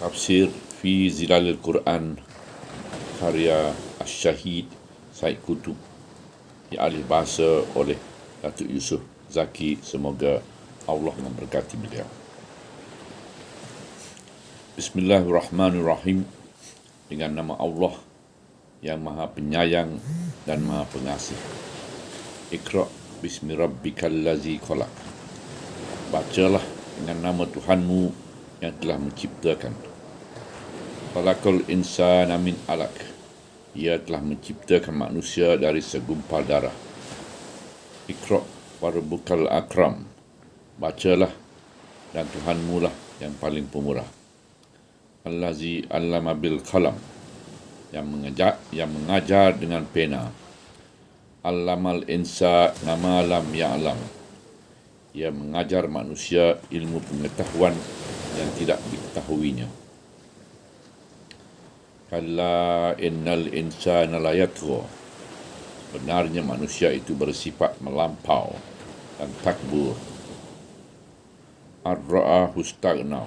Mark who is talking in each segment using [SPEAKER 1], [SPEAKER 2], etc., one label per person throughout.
[SPEAKER 1] Tafsir fi Zilalil Quran karya Asy-Syahid Said Qutb dialih bahasa oleh Datuk Yusof Zaki. Semoga Allah memberkati beliau. Bismillahirrahmanirrahim. Dengan nama Allah yang Maha Penyayang dan Maha Pengasih. Iqra bismi rabbikal ladzi khalaq. Bacalah dengan nama Tuhanmu yang telah menciptakan. Khalaqal insana min alaq. Ia telah menciptakan manusia dari segumpal darah. Iqra wa rabbukal akram. Bacalah dan Tuhanmu lah yang paling pemurah. Allazi 'allama bil qalam. Yang mengajar dengan pena. Allamal insana ma lam ya'lam. Ia mengajar manusia ilmu pengetahuan yang tidak diketahuinya. Kalla innal insana la yatgha. Sebenarnya manusia itu bersifat melampau dan takbur. Ar-ra'ahu istaghna.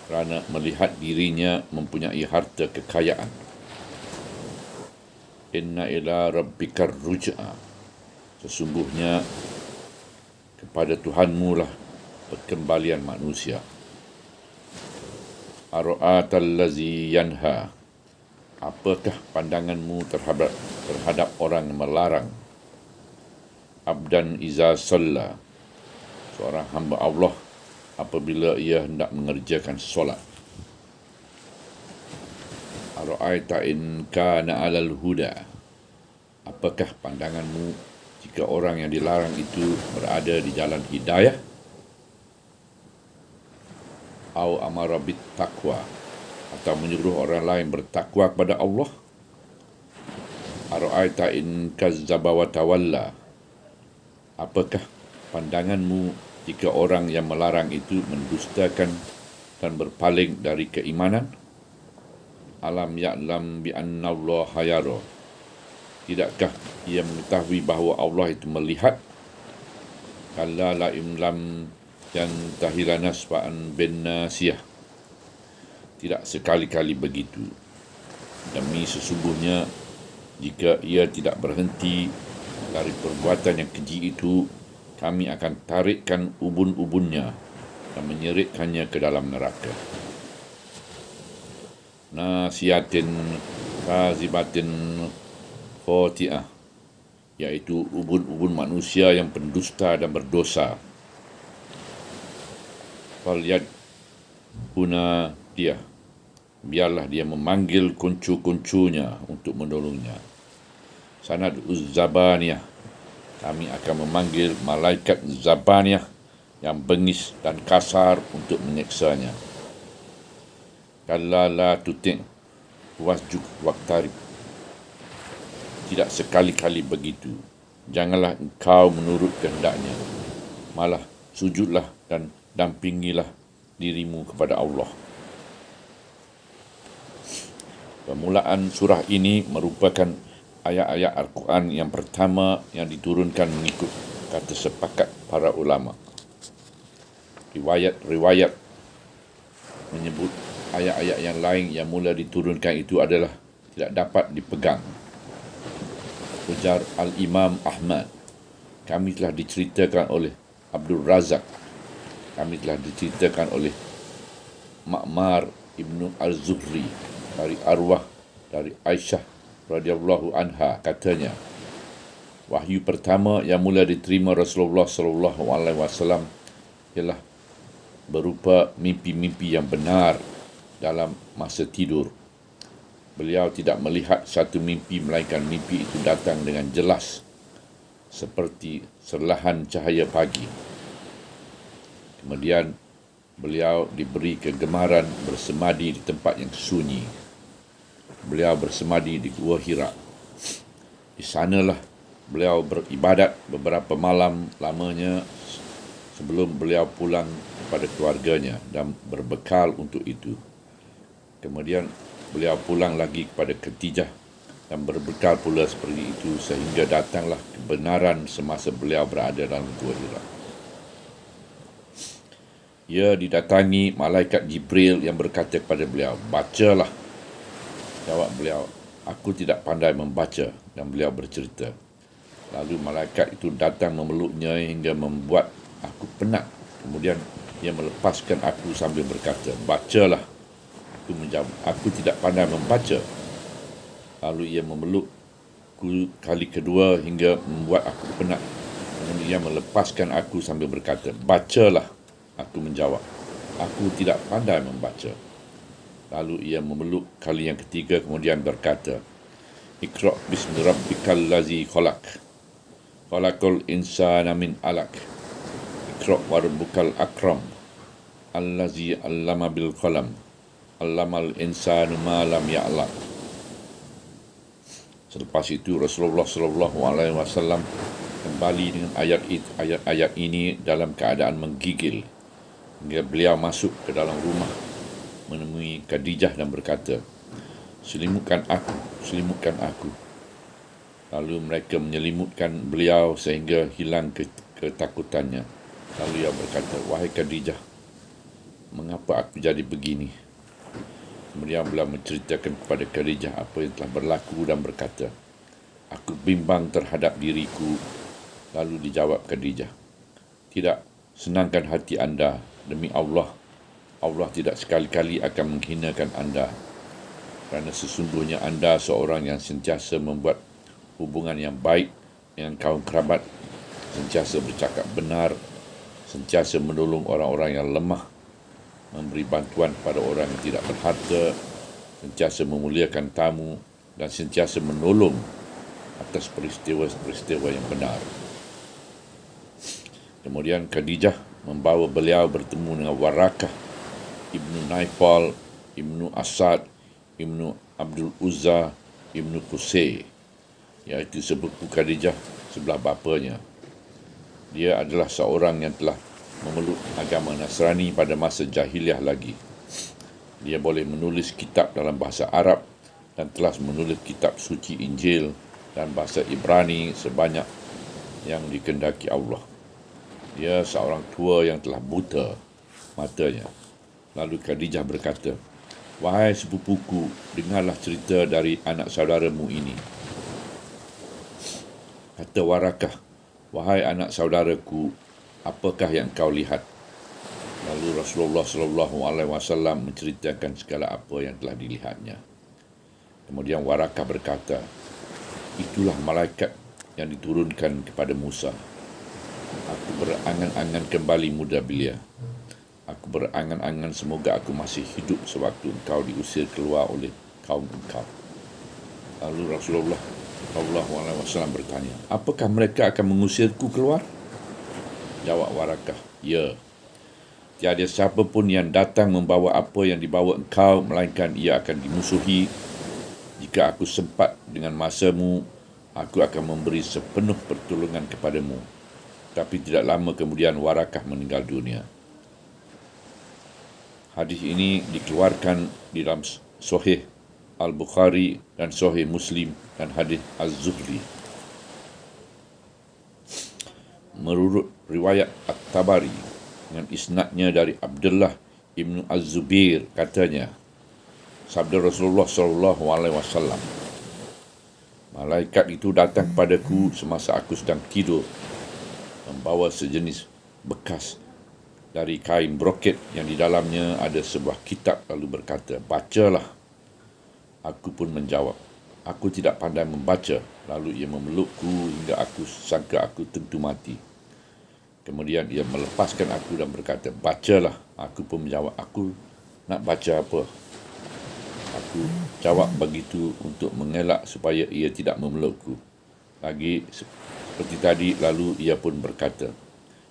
[SPEAKER 1] Kerana melihat dirinya mempunyai harta kekayaan. Inna ila rabbikar ruj'a. Sesungguhnya kepada Tuhanmu lah perkembalian manusia. Ara'atal ladzi yanha. Apakah pandanganmu terhadap orang yang melarang? Abdan iza shalla. Seorang hamba Allah apabila ia hendak mengerjakan solat. Ara'aita in kana 'alal huda. Apakah pandanganmu jika orang yang dilarang itu berada di jalan hidayah? Au amara bit taqwa, atau menyuruh orang lain bertakwa kepada Allah. Ara'aita in kazzaba wa tawalla. Apakah pandanganmu jika orang yang melarang itu mendustakan dan berpaling dari keimanan? Alam ya'lam bi anna Allah yara. Tidakkah ia mengetahui bahawa Allah itu melihat? Kalla la imlam yang tahila nasfa'an bin nasiyah. Tidak sekali-kali begitu. Demi sesungguhnya jika ia tidak berhenti dari perbuatan yang keji itu, kami akan tarikkan ubun-ubunnya dan menyeritkannya ke dalam neraka. Nasiyatin kazibatin khoti'ah, yaitu ubun-ubun manusia yang pendusta dan berdosa. Falyad huna dia. Biarlah dia memanggil kuncu-kuncunya untuk menolongnya. Sanad uzzabaniyah. Kami akan memanggil malaikat zabaniyah yang bengis dan kasar untuk menyeksanya. Kalla la tuti' wasjud waqtarib. Tidak sekali-kali begitu. Janganlah engkau menurut kehendaknya. Malah sujudlah dan dampingilah dirimu kepada Allah. Permulaan surah ini merupakan ayat-ayat Al-Quran yang pertama yang diturunkan mengikut kata sepakat para ulama. Riwayat menyebut ayat-ayat yang lain yang mula diturunkan itu adalah tidak dapat dipegang. Ujar Al-Imam Ahmad, kami telah diceritakan oleh Abdul Razak, kami telah diceritakan oleh Ma'mar Ibnu Al-Zuhri dari Arwah dari Aisyah radhiyallahu anha, katanya, wahyu pertama yang mula diterima Rasulullah sallallahu alaihi wasallam ialah berupa mimpi-mimpi yang benar dalam masa tidur. Beliau tidak melihat satu mimpi melainkan mimpi itu datang dengan jelas seperti serlahan cahaya pagi. Kemudian beliau diberi kegemaran bersemadi di tempat yang sunyi. Beliau bersemadi di Gua Hira. Di sanalah beliau beribadat beberapa malam lamanya sebelum beliau pulang kepada keluarganya dan berbekal untuk itu. Kemudian beliau pulang lagi kepada Khadijah dan berbekal pula seperti itu sehingga datanglah kebenaran semasa beliau berada dalam Gua Hira. Ia didatangi malaikat Jibril yang berkata kepada beliau, bacalah. Jawab beliau, aku tidak pandai membaca. Dan beliau bercerita. Lalu malaikat itu datang memeluknya hingga membuat aku penat. Kemudian ia melepaskan aku sambil berkata, bacalah. Aku menjawab, aku tidak pandai membaca. Lalu ia memelukku kali kedua hingga membuat aku penat. Kemudian ia melepaskan aku sambil berkata, bacalah. Aku menjawab, aku tidak pandai membaca. Lalu ia memeluk kali yang ketiga kemudian berkata, Iqra' bismi rabbikal ladzi khalaq. Khalaqal insana min 'alaq. Iqra' wa rabbukal akram. Allazi 'allama bil qalam. 'Allamal insanu ma lam ya'lam. Selepas itu Rasulullah SAW kembali dengan ayat-ayat ini dalam keadaan menggigil hingga beliau masuk ke dalam rumah menemui Khadijah dan berkata, selimutkan aku. Lalu mereka menyelimutkan beliau sehingga hilang ketakutannya. Lalu ia berkata, wahai Khadijah, mengapa aku jadi begini? Kemudian beliau menceritakan kepada Khadijah apa yang telah berlaku dan berkata, aku bimbang terhadap diriku. Lalu dijawab Khadijah, tidak, senangkan hati anda, demi Allah tidak sekali-kali akan menghinakan anda, kerana sesungguhnya anda seorang yang sentiasa membuat hubungan yang baik dengan kaum kerabat, sentiasa bercakap benar, sentiasa menolong orang-orang yang lemah, memberi bantuan kepada orang yang tidak berharta, sentiasa memuliakan tamu, dan sentiasa menolong atas peristiwa-peristiwa yang benar. Kemudian Khadijah membawa beliau bertemu dengan Warakah Ibnu Naifal, Ibnu Asad, Ibnu Abdul Uzza, Ibnu Qusay, iaitu sepupu Khadijah sebelah bapanya. Dia adalah seorang yang telah memeluk agama Nasrani pada masa jahiliah lagi. Dia boleh menulis kitab dalam bahasa Arab dan telah menulis kitab suci Injil dan bahasa Ibrani sebanyak yang dikehendaki Allah. Dia seorang tua yang telah buta matanya. Lalu Khadijah berkata, wahai sepupuku, dengarlah cerita dari anak saudaramu ini. Kata Warakah, wahai anak saudaraku, apakah yang kau lihat? Lalu Rasulullah SAW menceritakan segala apa yang telah dilihatnya. Kemudian Warakah berkata, itulah malaikat yang diturunkan kepada Musa. Aku berangan-angan kembali muda belia. Aku berangan-angan semoga aku masih hidup sewaktu engkau diusir keluar oleh kaum engkau. Lalu Rasulullah SAW bertanya, apakah mereka akan mengusirku keluar? Jawab Warakah, ya. Tiada siapa pun yang datang membawa apa yang dibawa engkau, melainkan ia akan dimusuhi. Jika aku sempat dengan masamu, aku akan memberi sepenuh pertolongan kepadamu. Tapi tidak lama kemudian Warakah meninggal dunia. Hadis ini dikeluarkan di dalam Sahih Al-Bukhari dan Sahih Muslim dan hadis Az-Zuhri. Menurut riwayat At-Tabari dengan isnadnya dari Abdullah Ibnu Az-Zubair, katanya, sabda Rasulullah SAW, malaikat itu datang kepadaku semasa aku sedang tidur, membawa sejenis bekas dari kain broket yang di dalamnya ada sebuah kitab, lalu berkata, bacalah. Aku pun menjawab, aku tidak pandai membaca. Lalu ia memelukku hingga aku sangka aku tentu mati. Kemudian ia melepaskan aku dan berkata, bacalah. Aku pun menjawab, aku nak baca apa? Aku jawab begitu untuk mengelak supaya ia tidak memelukku lagi seperti tadi. Lalu ia pun berkata,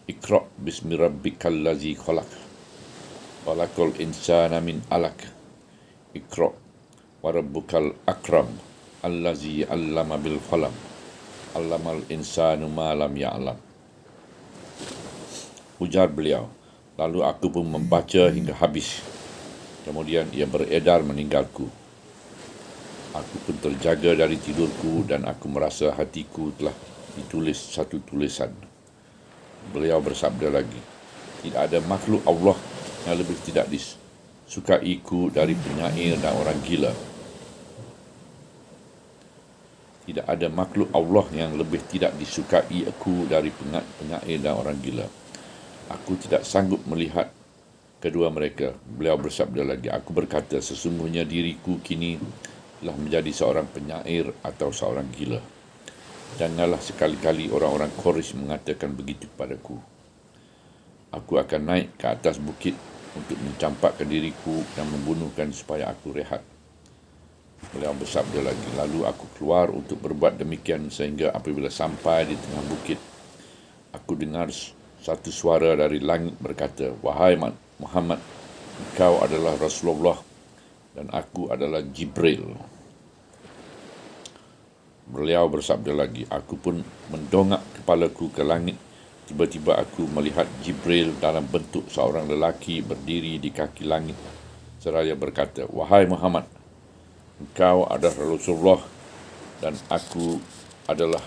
[SPEAKER 1] Iqra' bismi rabbikal ladzi khalaq. Khalaqal insana min 'alaq. Iqra' wa rabbukal akram. Allazi 'allama bil qalam. 'Allamal insanu ma lam ya'lam. Ujar beliau, lalu aku pun membaca hingga habis. Kemudian ia beredar meninggalku. Aku pun terjaga dari tidurku dan aku merasa hatiku telah ditulis satu tulisan. Beliau bersabda lagi, Tidak ada makhluk Allah yang lebih tidak disukaiku dari penyair dan orang gila. Tidak ada makhluk Allah yang lebih tidak disukai aku dari penyair dan orang gila. Aku tidak sanggup melihat kedua mereka. Beliau bersabda lagi, aku berkata, sesungguhnya diriku kini telah menjadi seorang penyair atau seorang gila. Janganlah sekali-kali orang-orang Quraisy mengatakan begitu kepadaku. Aku akan naik ke atas bukit untuk mencampakkan diriku dan membunuhkan supaya aku rehat. Beliau bersabda lagi, lalu aku keluar untuk berbuat demikian sehingga apabila sampai di tengah bukit, aku dengar satu suara dari langit berkata, wahai Muhammad, engkau adalah Rasulullah dan aku adalah Jibril. Beliau bersabda lagi, aku pun mendongak kepalaku ke langit. Tiba-tiba aku melihat Jibril dalam bentuk seorang lelaki berdiri di kaki langit seraya berkata, wahai Muhammad, engkau adalah Rasulullah dan aku adalah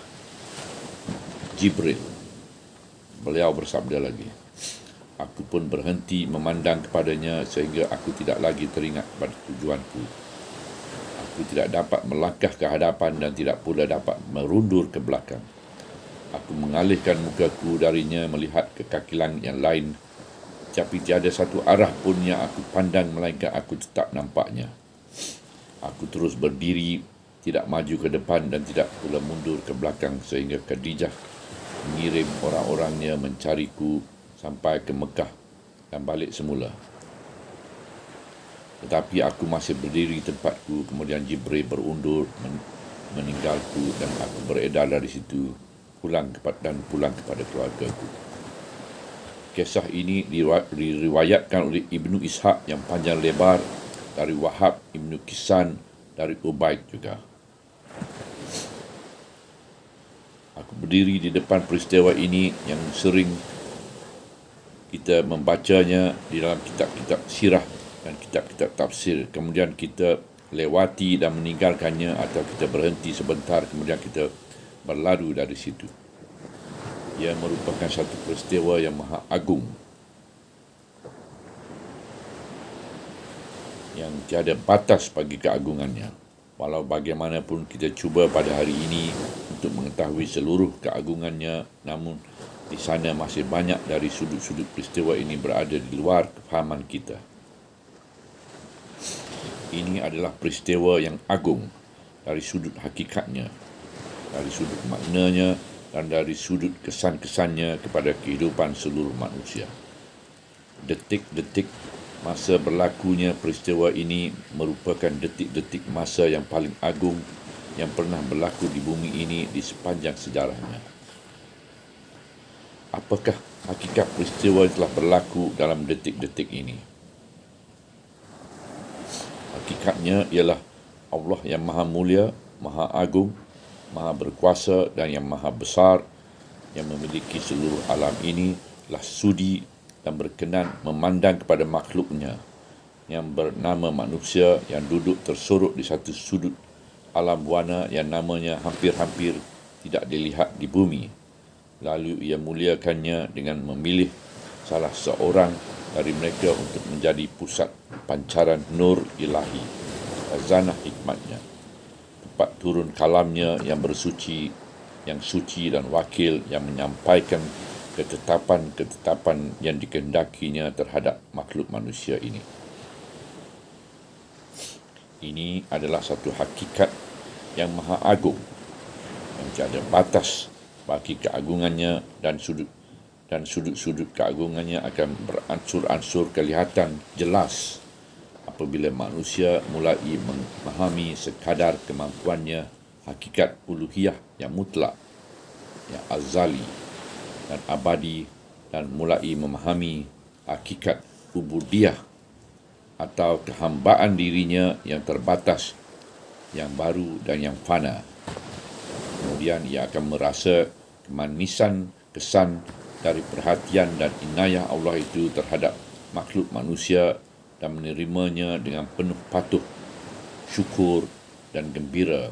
[SPEAKER 1] Jibril. Beliau bersabda lagi, aku pun berhenti memandang kepadanya sehingga aku tidak lagi teringat pada tujuanku. Aku tidak dapat melangkah ke hadapan dan tidak pula dapat merundur ke belakang. Aku mengalihkan mukaku darinya melihat ke kaki langit yang lain, tapi tiada satu arah pun yang aku pandang melainkan aku tetap nampaknya. Aku terus berdiri, tidak maju ke depan dan tidak pula mundur ke belakang sehingga Khadijah mengirim orang-orangnya mencariku sampai ke Mekah dan balik semula. Tetapi aku masih berdiri di tempatku, kemudian Jibril berundur meninggalku dan aku beredar dari situ pulang kepada keluargaku. Kisah ini diriwayatkan oleh Ibnu Ishaq yang panjang lebar, dari Wahab Ibnu Kisan, dari Ubaid juga. Aku berdiri di depan peristiwa ini yang sering kita membacanya di dalam kitab-kitab sirah dan kitab-kitab tafsir. Kemudian kita lewati dan meninggalkannya atau kita berhenti sebentar kemudian kita berlalu dari situ. Ia merupakan satu peristiwa yang maha agung, yang tiada batas bagi keagungannya. Walau bagaimanapun kita cuba pada hari ini untuk mengetahui seluruh keagungannya, namun di sana masih banyak dari sudut-sudut peristiwa ini berada di luar kefahaman kita. Ini adalah peristiwa yang agung dari sudut hakikatnya, dari sudut maknanya, dan dari sudut kesan-kesannya kepada kehidupan seluruh manusia. Detik-detik masa berlakunya peristiwa ini merupakan detik-detik masa yang paling agung yang pernah berlaku di bumi ini di sepanjang sejarahnya. Apakah hakikat peristiwa yang telah berlaku dalam detik-detik ini? Hakikatnya ialah Allah yang maha mulia, maha agung, maha berkuasa dan yang maha besar yang memiliki seluruh alam ini telah sudi dan berkenan memandang kepada makhluknya yang bernama manusia yang duduk tersorok di satu sudut alam buana yang namanya hampir-hampir tidak dilihat di bumi. Lalu ia muliakannya dengan memilih salah seorang dari mereka untuk menjadi pusat pancaran nur ilahi, khazanah hikmatnya, tempat turun kalamnya yang bersuci, yang suci dan wakil yang menyampaikan ketetapan-ketetapan yang dikehendakinya terhadap makhluk manusia ini. Ini adalah satu hakikat yang maha agung, yang tiada batas bagi keagungannya dan sudut-sudut keagungannya akan beransur-ansur kelihatan jelas apabila manusia mulai memahami sekadar kemampuannya hakikat uluhiyah yang mutlak, yang azali dan abadi, dan mulai memahami hakikat ubudiyah atau kehambaan dirinya yang terbatas, yang baru dan yang fana. Kemudian ia akan merasa kemanisan kesan dari perhatian dan inayah Allah itu terhadap makhluk manusia dan menerimanya dengan penuh patuh, syukur dan gembira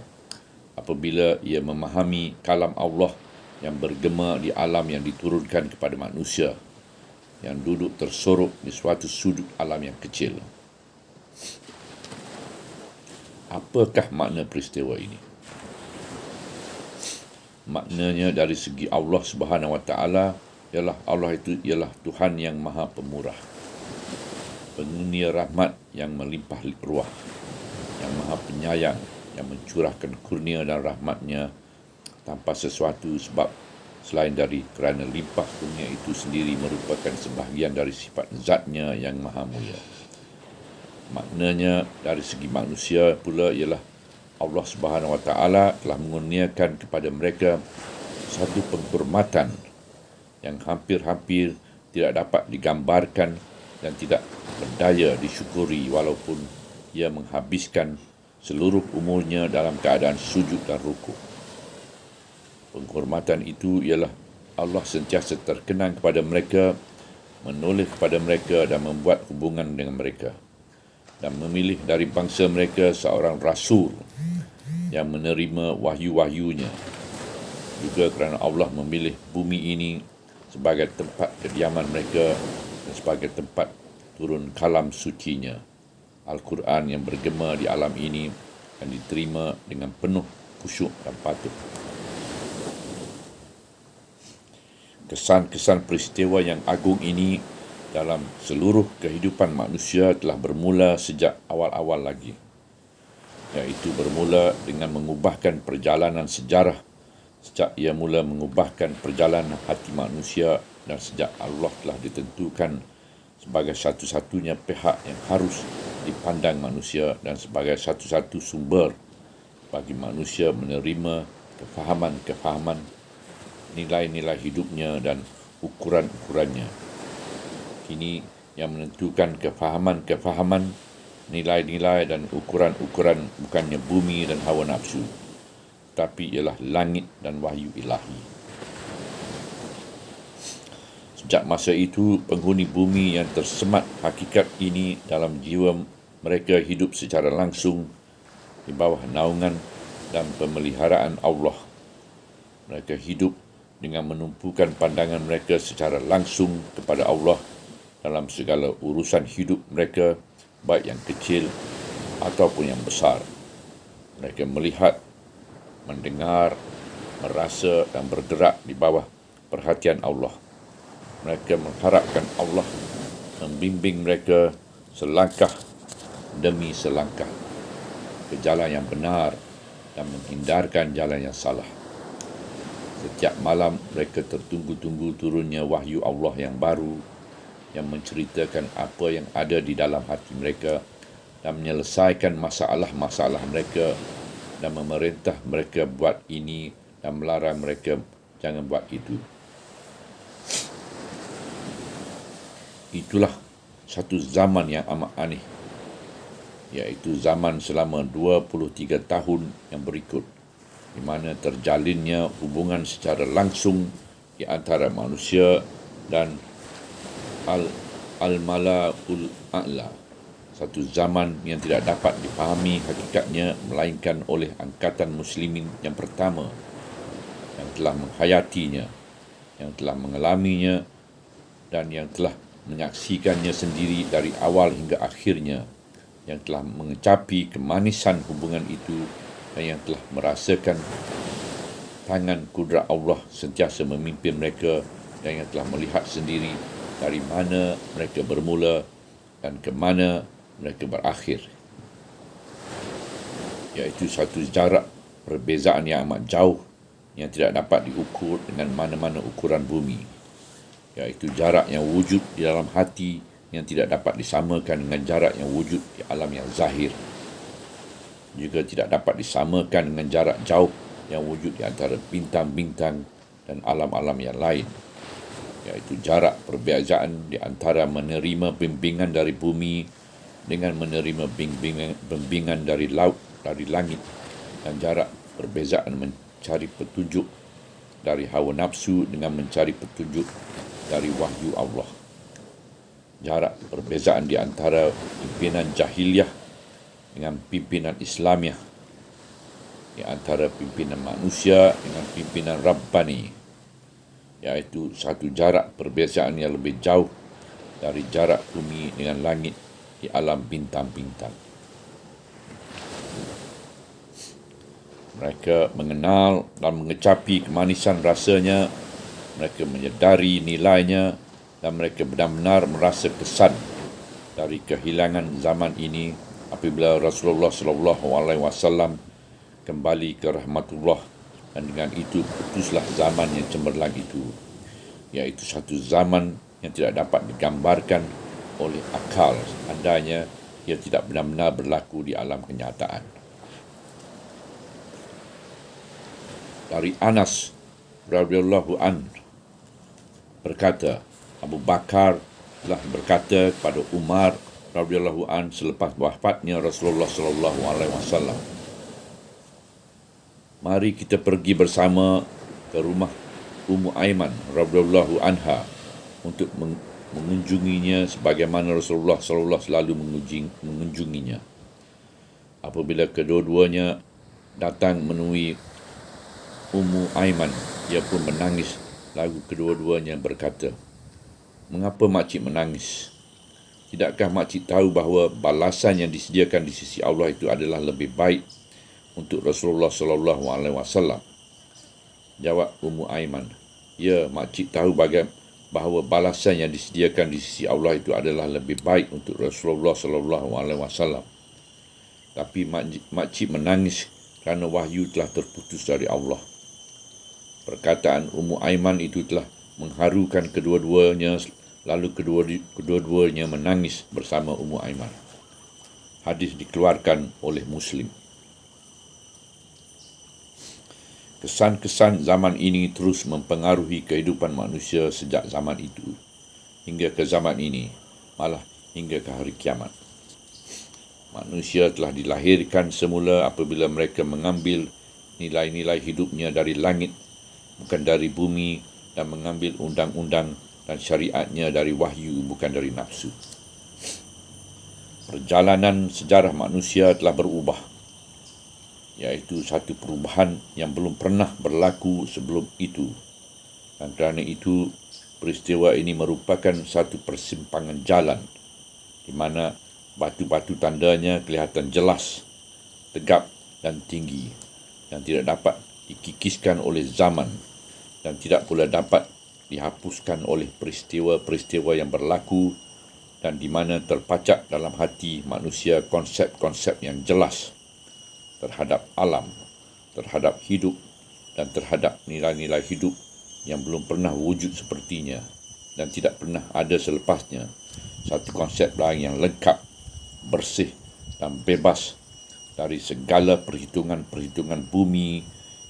[SPEAKER 1] apabila ia memahami kalam Allah yang bergema di alam yang diturunkan kepada manusia, yang duduk tersorok di suatu sudut alam yang kecil. Apakah makna peristiwa ini? Maknanya dari segi Allah Subhanahu Wa Taala ialah Allah itu ialah Tuhan yang Maha Pemurah, pengunia rahmat yang melimpah ruah, yang Maha Penyayang, yang mencurahkan kurnia dan rahmatnya tanpa sesuatu sebab selain dari kerana limpah kurnia itu sendiri merupakan sebahagian dari sifat zatnya yang Maha Mulia. Maknanya dari segi manusia pula ialah Allah Subhanahu Wa Taala telah mengurniakan kepada mereka satu penghormatan yang hampir-hampir tidak dapat digambarkan dan tidak berdaya disyukuri walaupun ia menghabiskan seluruh umurnya dalam keadaan sujud dan rukuk. Penghormatan itu ialah Allah sentiasa terkenang kepada mereka, menoleh kepada mereka dan membuat hubungan dengan mereka, dan memilih dari bangsa mereka seorang rasul yang menerima wahyu-wahyunya. Juga kerana Allah memilih bumi ini sebagai tempat kediaman mereka dan sebagai tempat turun kalam sucinya, Al-Quran yang bergema di alam ini dan diterima dengan penuh khusyuk dan patuh. Kesan-kesan peristiwa yang agung ini dalam seluruh kehidupan manusia telah bermula sejak awal-awal lagi, iaitu bermula dengan mengubahkan perjalanan sejarah sejak ia mula mengubahkan perjalanan hati manusia dan sejak Allah telah ditentukan sebagai satu-satunya pihak yang harus dipandang manusia dan sebagai satu-satu sumber bagi manusia menerima kefahaman-kefahaman, nilai-nilai hidupnya dan ukuran-ukurannya. Kini yang menentukan kefahaman-kefahaman, nilai-nilai dan ukuran-ukuran bukannya bumi dan hawa nafsu, tapi ialah langit dan wahyu ilahi. Sejak masa itu, penghuni bumi yang tersemat hakikat ini dalam jiwa mereka hidup secara langsung di bawah naungan dan pemeliharaan Allah. Mereka hidup dengan menumpukan pandangan mereka secara langsung kepada Allah dalam segala urusan hidup mereka, baik yang kecil ataupun yang besar. Mereka melihat, mendengar, merasa dan bergerak di bawah perhatian Allah. Mereka mengharapkan Allah membimbing mereka selangkah demi selangkah ke jalan yang benar dan menghindarkan jalan yang salah. Setiap malam mereka tertunggu-tunggu turunnya wahyu Allah yang baru yang menceritakan apa yang ada di dalam hati mereka dan menyelesaikan masalah-masalah mereka dan memerintah mereka buat ini dan melarang mereka jangan buat itu. Itulah satu zaman yang amat aneh, iaitu zaman selama 23 tahun yang berikut, di mana terjalinnya hubungan secara langsung di antara manusia dan Al-Mala'ul A'la. Satu zaman yang tidak dapat dipahami hakikatnya melainkan oleh angkatan muslimin yang pertama yang telah menghayatinya, yang telah mengalaminya dan yang telah menyaksikannya sendiri dari awal hingga akhirnya, yang telah mengecapi kemanisan hubungan itu dan yang telah merasakan tangan kudrat Allah sentiasa memimpin mereka dan yang telah melihat sendiri dari mana mereka bermula dan ke mana mereka berakhir, iaitu satu jarak perbezaan yang amat jauh yang tidak dapat diukur dengan mana-mana ukuran bumi, iaitu jarak yang wujud di dalam hati yang tidak dapat disamakan dengan jarak yang wujud di alam yang zahir, juga tidak dapat disamakan dengan jarak jauh yang wujud di antara bintang-bintang dan alam-alam yang lain, iaitu jarak perbezaan di antara menerima bimbingan dari bumi dengan menerima bimbingan dari laut, dari langit, dan jarak perbezaan mencari petunjuk dari hawa nafsu dengan mencari petunjuk dari wahyu Allah. Jarak perbezaan di antara pimpinan jahiliyah dengan pimpinan Islamiah, di antara pimpinan manusia dengan pimpinan Rabbani, iaitu satu jarak perbezaan yang lebih jauh dari jarak bumi dengan langit di alam bintang-bintang. Mereka mengenal dan mengecapi kemanisan rasanya, mereka menyedari nilainya, dan mereka benar-benar merasa kesan dari kehilangan zaman ini apabila Rasulullah SAW kembali ke rahmatullah, dan dengan itu putuslah zaman yang cemerlang itu, iaitu satu zaman yang tidak dapat digambarkan oleh akal seandainya ia tidak benar-benar berlaku di alam kenyataan. Dari Anas radhiyallahu an berkata, Abu Bakar telah berkata kepada Umar radhiyallahu an selepas wafatnya Rasulullah sallallahu alaihi wasallam, "Mari kita pergi bersama ke rumah Ummu Aiman radhiyallahu anha untuk mengunjunginya sebagaimana Rasulullah sallallahu selalu mengunjunginya." Apabila kedua-duanya datang menemui Ummu Aiman, ia pun menangis. Lalu kedua-duanya berkata, "Mengapa makcik menangis? Tidakkah makcik tahu bahawa balasan yang disediakan di sisi Allah itu adalah lebih baik untuk Rasulullah sallallahu alaihi wasallam?" Jawab Ummu Aiman, "Ya, makcik tahu bahawa balasan yang disediakan di sisi Allah itu adalah lebih baik untuk Rasulullah sallallahu alaihi wasallam. Tapi makcik menangis kerana wahyu telah terputus dari Allah." Perkataan Ummu Aiman itu telah mengharukan kedua-duanya, lalu kedua-duanya menangis bersama Ummu Aiman. Hadis dikeluarkan oleh Muslim. Kesan-kesan zaman ini terus mempengaruhi kehidupan manusia sejak zaman itu hingga ke zaman ini, malah hingga ke hari kiamat. Manusia telah dilahirkan semula apabila mereka mengambil nilai-nilai hidupnya dari langit, bukan dari bumi, dan mengambil undang-undang dan syariatnya dari wahyu, bukan dari nafsu. Perjalanan sejarah manusia telah berubah, iaitu satu perubahan yang belum pernah berlaku sebelum itu. Dan kerana itu, peristiwa ini merupakan satu persimpangan jalan di mana batu-batu tandanya kelihatan jelas, tegap dan tinggi, yang tidak dapat dikikiskan oleh zaman dan tidak pula dapat dihapuskan oleh peristiwa-peristiwa yang berlaku, dan di mana terpacak dalam hati manusia konsep-konsep yang jelas terhadap alam, terhadap hidup, dan terhadap nilai-nilai hidup yang belum pernah wujud sepertinya dan tidak pernah ada selepasnya. Satu konsep lain yang lengkap, bersih dan bebas dari segala perhitungan-perhitungan bumi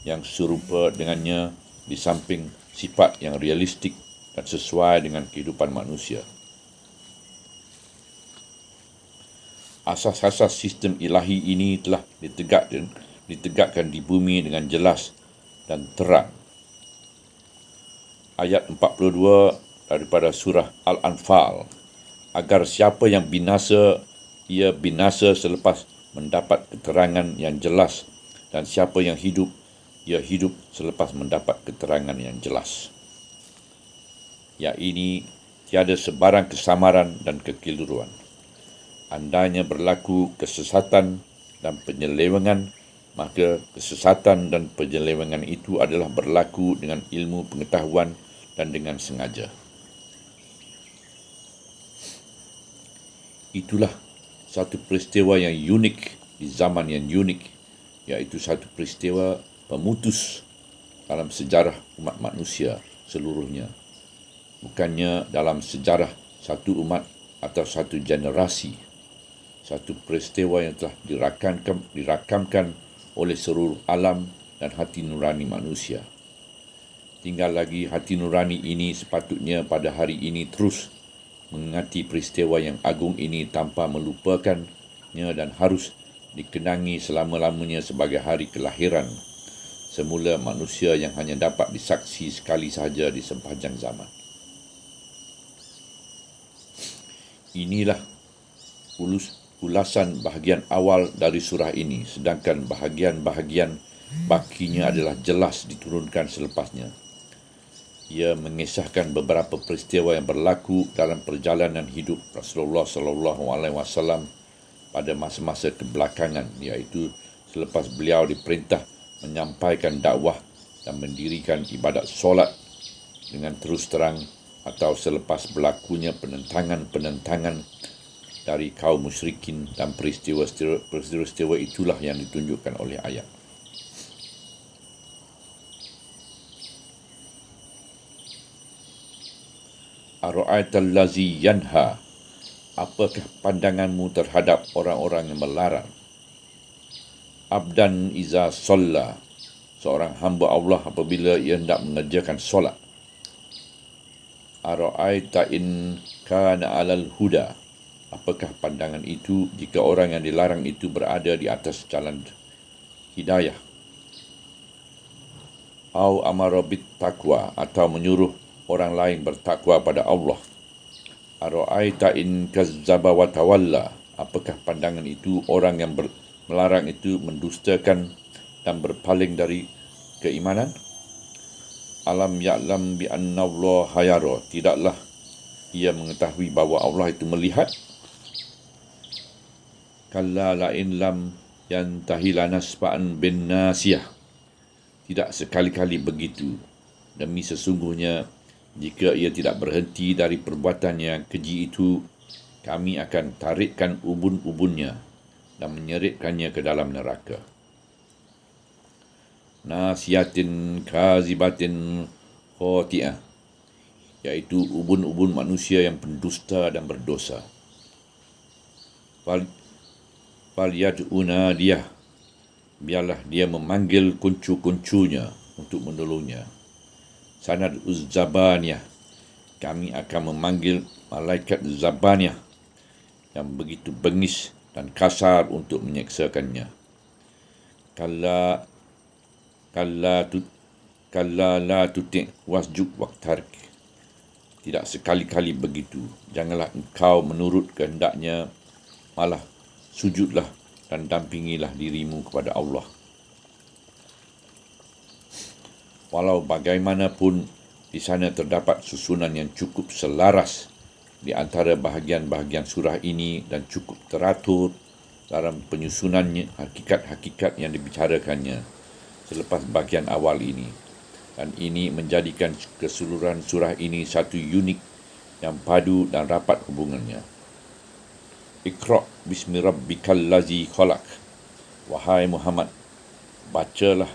[SPEAKER 1] yang serupa dengannya, di samping sifat yang realistik dan sesuai dengan kehidupan manusia. Asas-asas sistem ilahi ini telah ditegakkan di bumi dengan jelas dan terang. Ayat 42 daripada surah Al-Anfal, "Agar siapa yang binasa, ia binasa selepas mendapat keterangan yang jelas, dan siapa yang hidup, ia hidup selepas mendapat keterangan yang jelas." Ya, ini tiada sebarang kesamaran dan kekeliruan. Andainya berlaku kesesatan dan penyelewengan, maka kesesatan dan penyelewengan itu adalah berlaku dengan ilmu pengetahuan dan dengan sengaja. Itulah satu peristiwa yang unik di zaman yang unik, iaitu satu peristiwa pemutus dalam sejarah umat manusia seluruhnya. Bukannya dalam sejarah satu umat atau satu generasi. Satu peristiwa yang telah dirakamkan oleh seluruh alam dan hati nurani manusia. Tinggal lagi hati nurani ini sepatutnya pada hari ini terus mengingati peristiwa yang agung ini tanpa melupakannya, dan harus dikenangi selama-lamanya sebagai hari kelahiran semula manusia yang hanya dapat disaksi sekali sahaja di sepanjang zaman. Inilah ulasan bahagian awal dari surah ini, sedangkan bahagian-bahagian bakinya adalah jelas diturunkan selepasnya. Ia mengisahkan beberapa peristiwa yang berlaku dalam perjalanan hidup Rasulullah SAW pada masa-masa kebelakangan, iaitu selepas beliau diperintah menyampaikan dakwah dan mendirikan ibadat solat dengan terus terang, atau selepas berlakunya penentangan dari kaum musyrikin, dan peristiwa itulah yang ditunjukkan oleh ayat. Ara'aital lazi yanha, apakah pandanganmu terhadap orang-orang yang melarang? Abdan iza solla, seorang hamba Allah apabila ia hendak mengerjakan solat. Ara'aita in kana alal huda, apakah pandangan itu jika orang yang dilarang itu berada di atas jalan hidayah? Au amara bit taqwa, atau menyuruh orang lain bertakwa pada Allah. Ara'aita in kazzaba wa tawalla, apakah pandangan itu orang yang melarang itu mendustakan dan berpaling dari keimanan? Alam ya'lam bi anna Allah yara, tidaklah ia mengetahui bahawa Allah itu melihat? Kalla la in lam yantahi lanasfa'an bin nasiyah, tidak sekali-kali begitu, demi sesungguhnya jika ia tidak berhenti dari perbuatan yang keji itu, kami akan tarikkan ubun-ubunnya dan menyeritkannya ke dalam neraka. Nasiyatin kazibatin khoti'ah, iaitu ubun-ubun manusia yang pendusta dan berdosa. Falyad'una dia, biarlah dia memanggil kuncu-kuncunya untuk menolongnya. Sanad uzzabaniyah, kami akan memanggil malaikat zabaniyah yang begitu bengis dan kasar untuk menyeksakannya. Kalla la tuti' wasjud waqtark, tidak sekali-kali begitu, janganlah engkau menurut kehendaknya, malah sujudlah dan dampingilah dirimu kepada Allah. Walau bagaimanapun di sana terdapat susunan yang cukup selaras di antara bahagian-bahagian surah ini dan cukup teratur dalam penyusunannya hakikat-hakikat yang dibicarakannya selepas bahagian awal ini, dan ini menjadikan keseluruhan surah ini satu unit yang padu dan rapat hubungannya. Iqra' bismi rabbikal lazi khalaq, wahai Muhammad, bacalah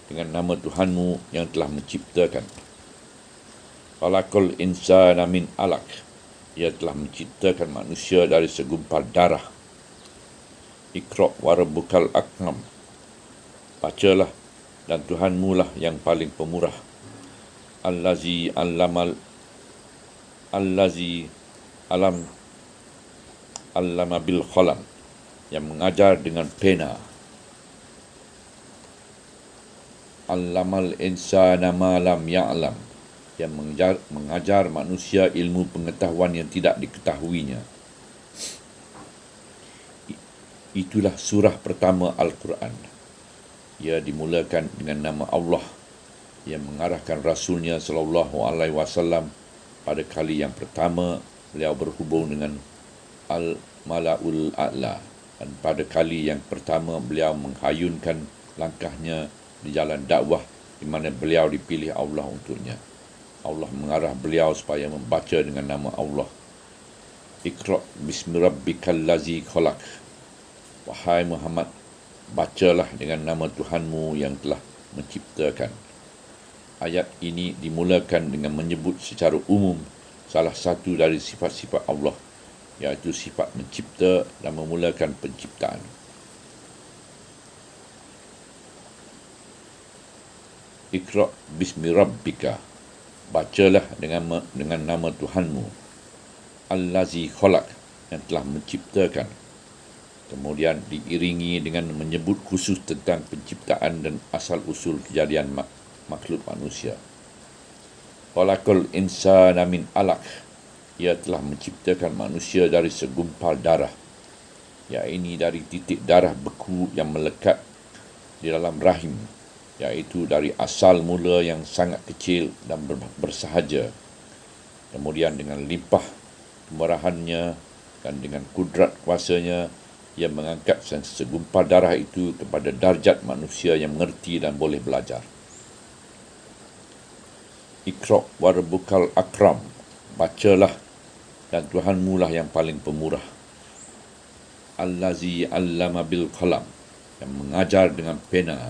[SPEAKER 1] dengan nama Tuhanmu yang telah menciptakan. Khalaqal insana min alaq, ia telah menciptakan manusia dari segumpal darah. Iqra' wa rabbukal akram, bacalah dan Tuhanmu lah yang paling pemurah. Allazi allama bil qalam, yang mengajar dengan pena. Allamal insana ma lam ya'lam, yang mengajar manusia ilmu pengetahuan yang tidak diketahuinya. Itulah surah pertama Al-Quran. Ia dimulakan dengan nama Allah yang mengarahkan Rasulnya SAW pada kali yang pertama beliau berhubung dengan Al-Mala'ul A'la, dan pada kali yang pertama beliau menghayunkan langkahnya di jalan dakwah di mana beliau dipilih Allah untuknya. Allah mengarah beliau supaya membaca dengan nama Allah. Iqra' bismi rabbikal lazi khalaq, wahai Muhammad, bacalah dengan nama Tuhanmu yang telah menciptakan. Ayat ini dimulakan dengan menyebut secara umum salah satu dari sifat-sifat Allah, iaitu sifat mencipta dan memulakan penciptaan. Iqra' bismi rabbika, bacalah dengan nama Tuhanmu, allazi khalaq, yang telah menciptakan. Kemudian diiringi dengan menyebut khusus tentang penciptaan dan asal-usul kejadian makhluk manusia. Khalaqal insana min alaq, ia telah menciptakan manusia dari segumpal darah, iaitu dari titik darah beku yang melekat di dalam rahim, iaitu dari asal mula yang sangat kecil dan bersahaja, kemudian dengan limpah kemurahannya dan dengan kudrat kuasanya, ia mengangkat segumpal darah itu kepada darjat manusia yang mengerti dan boleh belajar. Iqra' wa rabbukal akram, bacalah dan Tuhanmu lah yang paling pemurah. Allazi allama bil qalam, yang mengajar dengan pena.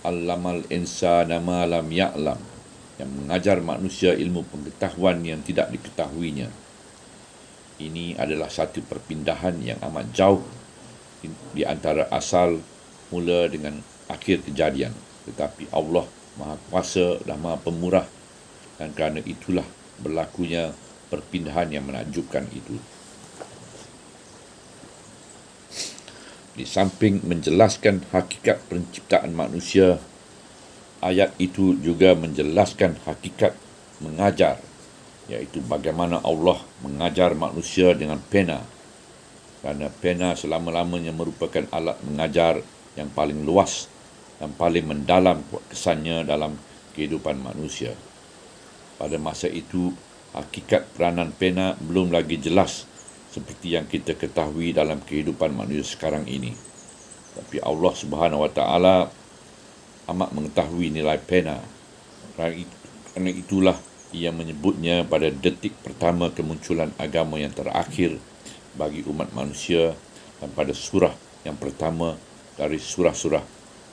[SPEAKER 1] Allamal insana ma lam ya'lam, yang mengajar manusia ilmu pengetahuan yang tidak diketahuinya. Ini adalah satu perpindahan yang amat jauh di antara asal mula dengan akhir kejadian. Tetapi Allah Maha Kuasa dan Maha Pemurah, dan kerana itulah berlakunya perpindahan yang menakjubkan itu. Di samping menjelaskan hakikat penciptaan manusia, ayat itu juga menjelaskan hakikat mengajar, iaitu bagaimana Allah mengajar manusia dengan pena. Kerana pena selama-lamanya merupakan alat mengajar yang paling luas dan paling mendalam kesannya dalam kehidupan manusia. Pada masa itu, hakikat peranan pena belum lagi jelas seperti yang kita ketahui dalam kehidupan manusia sekarang ini. Tapi Allah Subhanahu Wa Taala amat mengetahui nilai pena. Kerana itulah ia menyebutnya pada detik pertama kemunculan agama yang terakhir bagi umat manusia dan pada surah yang pertama dari surah-surah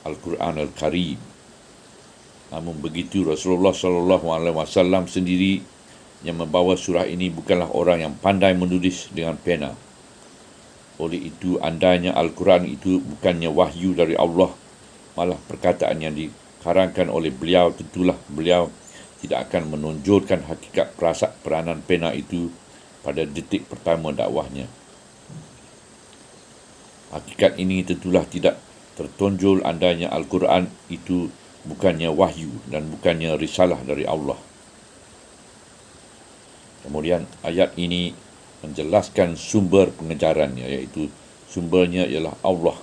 [SPEAKER 1] Al-Quran Al-Karim. Namun begitu, Rasulullah SAW sendiri yang membawa surah ini bukanlah orang yang pandai menulis dengan pena. Oleh itu, andainya Al-Quran itu bukannya wahyu dari Allah, malah perkataan yang dikarangkan oleh beliau, tentulah beliau tidak akan menonjolkan hakikat peranan pena itu pada detik pertama dakwahnya. Hakikat ini tentulah tidak tertonjol andainya Al-Quran itu bukannya wahyu dan bukannya risalah dari Allah. Kemudian ayat ini menjelaskan sumber pengejarannya, iaitu sumbernya ialah Allah.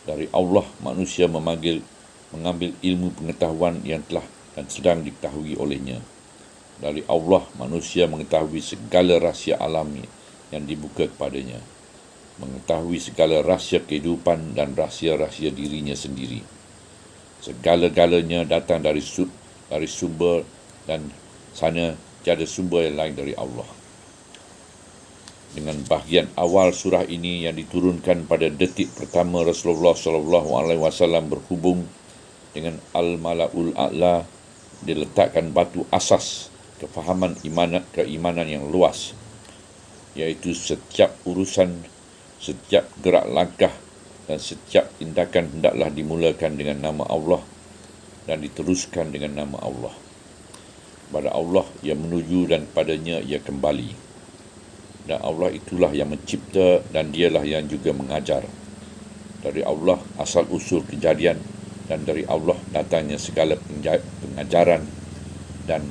[SPEAKER 1] Dari Allah manusia mengambil ilmu pengetahuan yang telah dan sedang diketahui olehnya. Dari Allah manusia mengetahui segala rahsia alami yang dibuka kepadanya, mengetahui segala rahsia kehidupan dan rahsia-rahsia dirinya sendiri. Segala-galanya datang dari sumber, dan sana tiada sumber yang lain dari Allah. Dengan bahagian awal surah ini yang diturunkan pada detik pertama Rasulullah SAW berhubung dengan Al-Mala'ul A'la, diletakkan batu asas kefahaman keimanan yang luas, iaitu setiap urusan, setiap gerak langkah dan setiap tindakan hendaklah dimulakan dengan nama Allah dan diteruskan dengan nama Allah. Pada Allah ia menuju dan padanya ia kembali. Dan Allah itulah yang mencipta dan dialah yang juga mengajar. Dari Allah asal usul kejadian, dan dari Allah datangnya segala pengajaran dan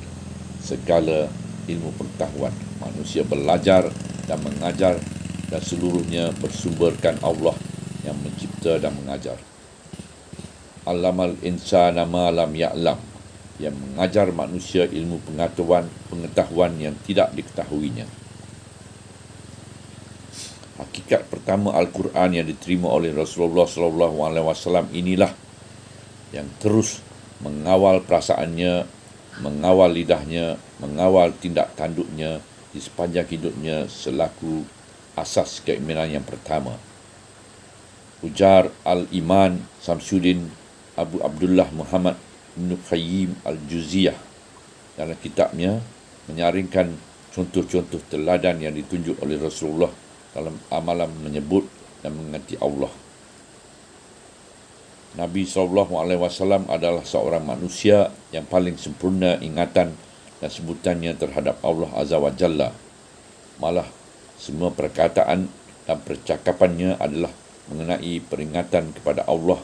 [SPEAKER 1] segala ilmu pengetahuan. Manusia belajar dan mengajar, dan seluruhnya bersumberkan Allah yang mencipta dan mengajar. Allamal insana ma lam ya'lam, yang mengajar manusia ilmu pengetahuan yang tidak diketahuinya. Hakikat pertama Al-Quran yang diterima oleh Rasulullah SAW inilah yang terus mengawal perasaannya, mengawal lidahnya, mengawal tindak tanduknya di sepanjang hidupnya selaku asas keimanan yang pertama. Ujar Al-Iman Samsuddin Abu Abdullah Muhammad Ibn Qayyim Al-Juziyah dalam kitabnya menyaringkan contoh-contoh teladan yang ditunjuk oleh Rasulullah dalam amalan menyebut dan mengingati Allah. Nabi SAW adalah seorang manusia yang paling sempurna ingatan dan sebutannya terhadap Allah Azza wa Jalla. Malah semua perkataan dan percakapannya adalah mengenai peringatan kepada Allah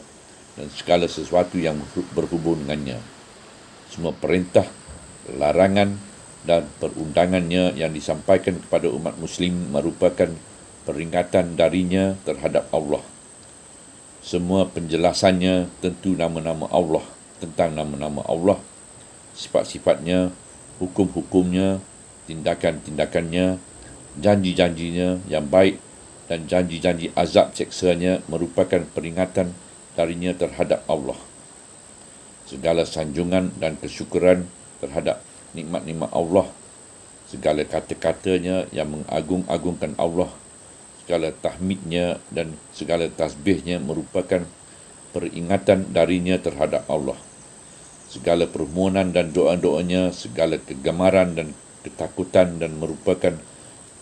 [SPEAKER 1] dan segala sesuatu yang berhubung dengannya. Semua perintah, larangan dan perundangannya yang disampaikan kepada umat muslim merupakan peringatan darinya terhadap Allah. Semua penjelasannya tentu nama-nama Allah, tentang nama-nama Allah, sifat-sifatnya, hukum-hukumnya, tindakan-tindakannya, janji-janjinya yang baik dan janji-janji azab seksanya merupakan peringatan darinya terhadap Allah. Segala sanjungan dan kesyukuran terhadap nikmat-nikmat Allah, segala kata-katanya yang mengagung-agungkan Allah, segala tahmidnya dan segala tasbihnya merupakan peringatan darinya terhadap Allah. Segala permohonan dan doa-doanya, segala kegemaran dan ketakutan dan merupakan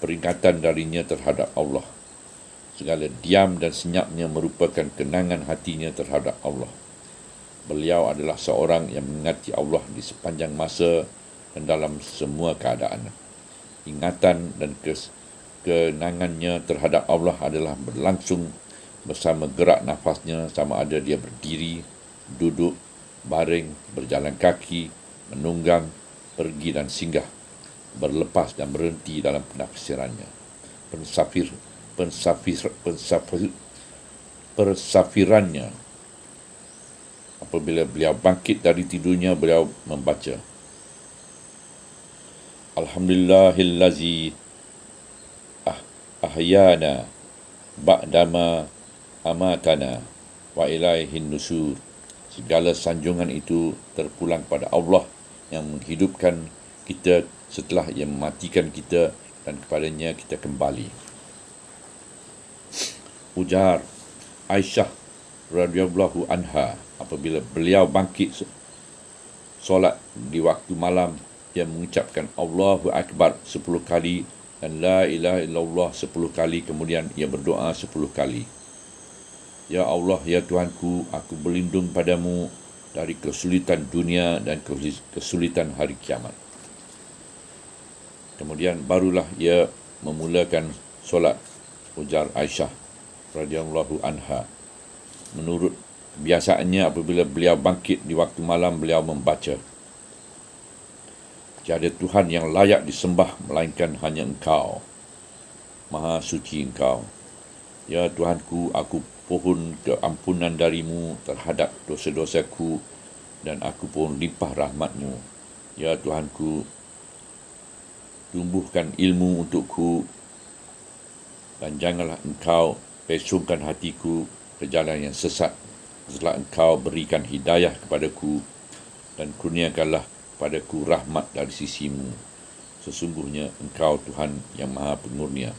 [SPEAKER 1] peringatan darinya terhadap Allah. Segala diam dan senyapnya merupakan kenangan hatinya terhadap Allah. Beliau adalah seorang yang mengingati Allah di sepanjang masa dan dalam semua keadaan. Ingatan dan kenangannya terhadap Allah adalah berlangsung bersama gerak nafasnya, sama ada dia berdiri, duduk, baring, berjalan kaki, menunggang, pergi dan singgah, berlepas dan berhenti dalam penafsirannya. Persafirannya, apabila beliau bangkit dari tidurnya, beliau membaca, Alhamdulillahillazi ahyana ba'dama amatana wa ilaihin nusur. Segala sanjungan itu terpulang pada Allah yang menghidupkan kita setelah ia mematikan kita, dan kepadanya kita kembali. Ujar Aisyah radhiyallahu anha, apabila beliau bangkit solat di waktu malam, dia mengucapkan Allahu Akbar 10 kali dan La ilaha illallah 10 kali, kemudian ia berdoa 10 kali. Ya Allah, ya Tuhanku, aku berlindung padamu dari kesulitan dunia dan kesulitan hari kiamat. Kemudian barulah ia memulakan solat, ujar Aisyah radhiyallahu anha. Menurut kebiasaannya, apabila beliau bangkit di waktu malam, beliau membaca, tiada Tuhan yang layak disembah melainkan hanya Engkau. Maha suci Engkau. Ya Tuhanku, aku pohon keampunan darimu terhadap dosa-dosaku dan aku pohon limpah rahmatmu. Ya Tuhanku, tumbuhkan ilmu untukku dan janganlah Engkau pesongkan hatiku ke jalan yang sesat setelah Engkau berikan hidayah kepadaku, dan kurniakanlah padaku rahmat dari sisimu. Sesungguhnya Engkau Tuhan yang Maha Pengurnia.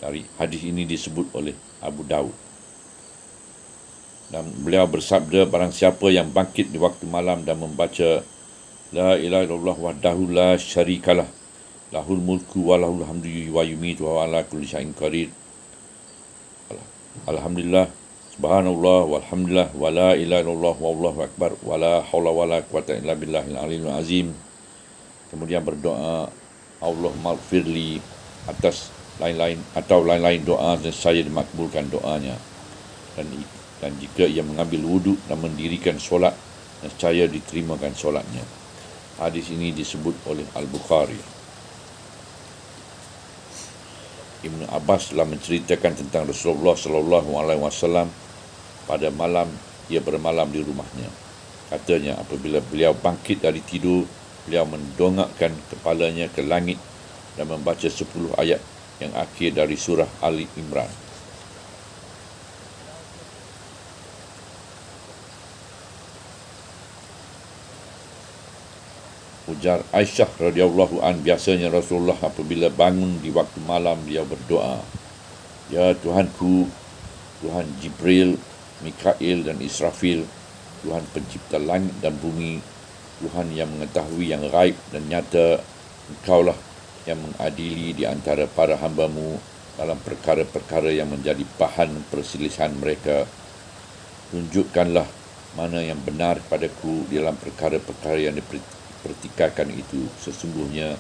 [SPEAKER 1] Dari hadis ini disebut oleh Abu Daud. Dan beliau bersabda, barang siapa yang bangkit di waktu malam dan membaca La ilaha illallah wahdahu la syarikalah, lahul mulku wa lahul hamdu wa yumitu wa ala kulli syai'in qadir. Alhamdulillah, subhanallah, walhamdulillah, wa la ilaha illallah, wallahu akbar, wa la hawla wa la quwata illa billahil aliyyil azim. Kemudian berdoa, Allah maghfirli, atas lain-lain doa dan saya dimakbulkan doanya. Dan jika ia mengambil wuduk dan mendirikan solat, nescaya diterimakan solatnya. Hadis ini disebut oleh Al-Bukhari. Ibn Abbas telah menceritakan tentang Rasulullah SAW pada malam ia bermalam di rumahnya. Katanya, apabila beliau bangkit dari tidur, beliau mendongakkan kepalanya ke langit dan membaca 10 ayat yang akhir dari surah Ali Imran. Ujar Aisyah radhiyallahu an, biasanya Rasulullah apabila bangun di waktu malam, beliau berdoa, Ya Tuhanku, Tuhan Jibril, Mikail dan Israfil, Tuhan pencipta langit dan bumi, Tuhan yang mengetahui yang gaib dan nyata, Engkaulah yang mengadili di antara para hamba-Mu dalam perkara-perkara yang menjadi bahan perselisihan mereka. Tunjukkanlah mana yang benar padaku dalam perkara-perkara yang dipertikaikan itu. Sesungguhnya